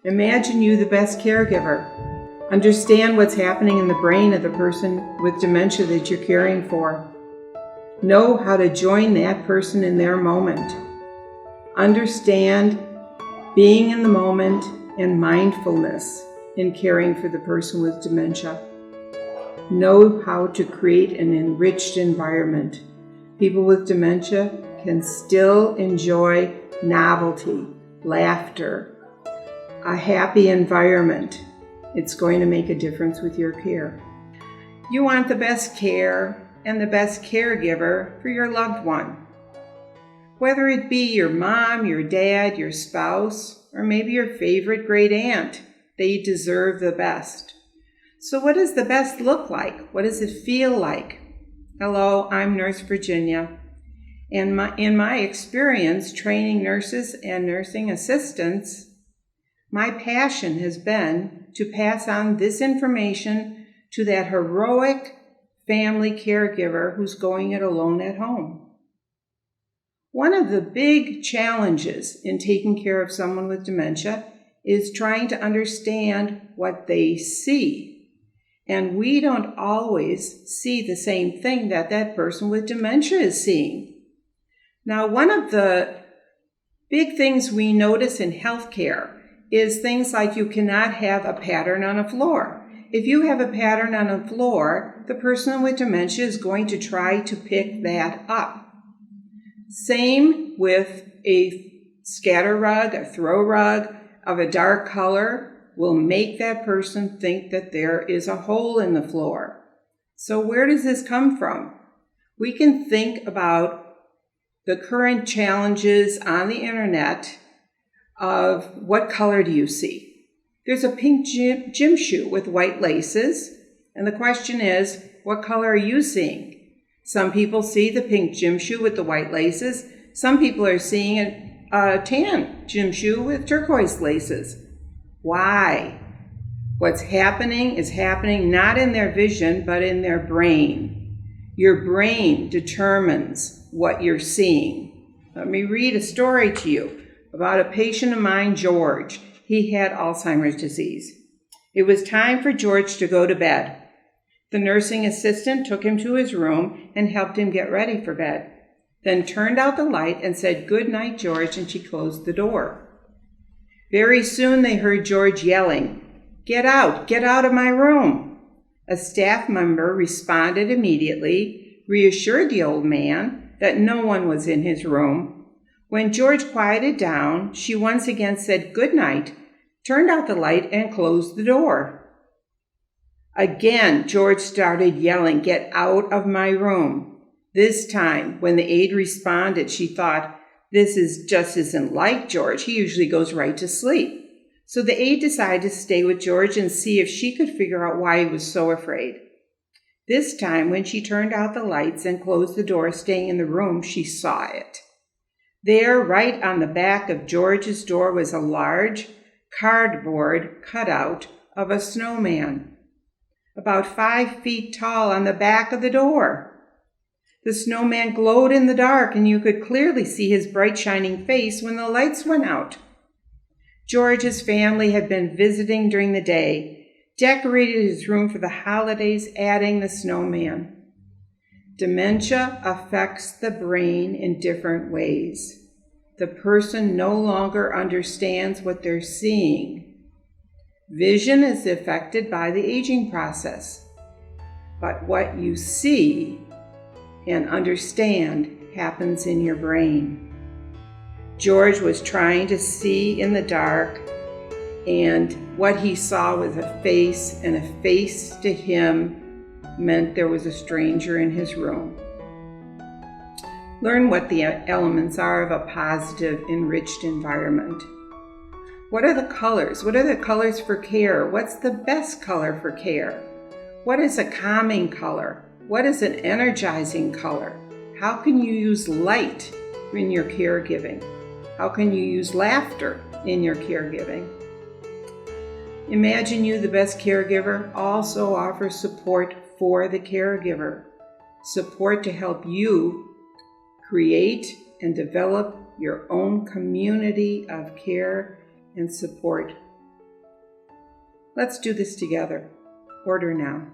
Imagine you the best caregiver. Understand what's happening in the brain of the person with dementia that you're caring for. Know how to join that person in their moment. Understand being in the moment and mindfulness in caring for the person with dementia. Know how to create an enriched environment. People with dementia can still enjoy novelty, laughter, a happy environment. It's going to make a difference with your care. You want the best care and the best caregiver for your loved one. Whether it be your mom, your dad, your spouse, or maybe your favorite great aunt, they deserve the best. So what does the best look like? What does it feel like? Hello, I'm Nurse Virginia. And in my experience training nurses and nursing assistants, my passion has been to pass on this information to that heroic family caregiver who's going it alone at home. One of the big challenges in taking care of someone with dementia is trying to understand what they see. And we don't always see the same thing that that person with dementia is seeing. Now, one of the big things we notice in healthcare is things like you cannot have a pattern on a floor. If you have a pattern on a floor, the person with dementia is going to try to pick that up. Same with a scatter rug, a throw rug of a dark color will make that person think that there is a hole in the floor. So where does this come from? We can think about the current challenges on the internet of what color do you see? There's a pink gym shoe with white laces, and the question is, what color are you seeing? Some people see the pink gym shoe with the white laces. Some people are seeing a tan gym shoe with turquoise laces. Why? What's happening is happening not in their vision, but in their brain. Your brain determines what you're seeing. Let me read a story to you about a patient of mine, George. He had Alzheimer's disease. It was time for George to go to bed. The nursing assistant took him to his room and helped him get ready for bed, then turned out the light and said, "Good night, George," and she closed the door. Very soon they heard George yelling, get out of my room." A staff member responded immediately, reassured the old man that no one was in his room. When George quieted down, she once again said good night, turned out the light, and closed the door. Again, George started yelling, "Get out of my room." This time, when the aide responded, she thought, this isn't like George. He usually goes right to sleep. So the aide decided to stay with George and see if she could figure out why he was so afraid. This time, when she turned out the lights and closed the door, staying in the room, she saw it. There, right on the back of George's door, was a large cardboard cutout of a snowman, about 5 feet tall, on the back of the door. The snowman glowed in the dark, and you could clearly see his bright shining face when the lights went out. George's family had been visiting during the day, decorated his room for the holidays, adding the snowman. Dementia affects the brain in different ways. The person no longer understands what they're seeing. Vision is affected by the aging process, but what you see and understand happens in your brain. George was trying to see in the dark, and what he saw was a face, and a face to him meant there was a stranger in his room. Learn what the elements are of a positive, enriched environment. What are the colors? What are the colors for care? What's the best color for care? What is a calming color? What is an energizing color? How can you use light in your caregiving? How can you use laughter in your caregiving? Imagine You the Best Caregiver also offers support for the caregiver, support to help you create and develop your own community of care and support Let's do this together. Order now.